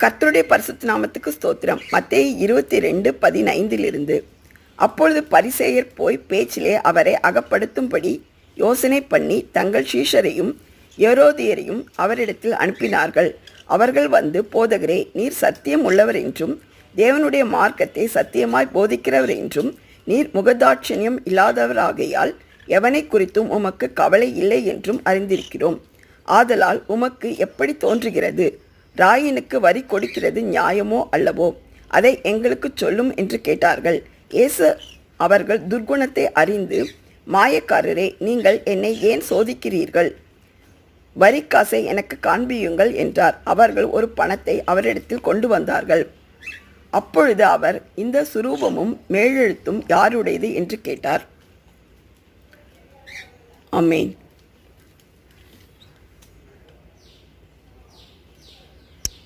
கர்த்தருடைய பரிசுத்த நாமத்துக்கு ஸ்தோத்திரம். மத்தேயு 22:15 அப்பொழுது பரிசேயர் போய் பேச்சிலே அவரை அகப்படுத்தும்படி யோசனை பண்ணி தங்கள் சீஷரையும் ஏரோதியரையும் அவரிடத்தில் அனுப்பினார்கள். அவர்கள் வந்து, போதகரே, நீர் சத்தியம் உள்ளவர் என்றும் தேவனுடைய மார்க்கத்தை சத்தியமாய் போதிக்கிறவர் என்றும் நீர் முகதாட்சணியம் இல்லாதவராகையால் எவனை குறித்தும் உமக்கு கவலை இல்லை என்றும் அறிந்திருக்கிறோம். ஆதலால் உமக்கு எப்படி தோன்றுகிறது? ராயனுக்கு வரி கொடுக்கிறது நியாயமோ அல்லவோ? அதை எங்களுக்கு சொல்லும் என்று கேட்டார்கள். இயேசு அவர்கள் துர்க்குணத்தை அறிந்து, மாயக்காரரே, நீங்கள் என்னை ஏன் சோதிக்கிறீர்கள்? வரிக்காசை எனக்கு காண்பியுங்கள் என்றார். அவர்கள் ஒரு பணத்தை அவரிடத்தில் கொண்டு வந்தார்கள். அப்பொழுது அவர், இந்த சுரூபமும் மேலெழுத்தும் யாருடையது என்று கேட்டார். ஆமென்.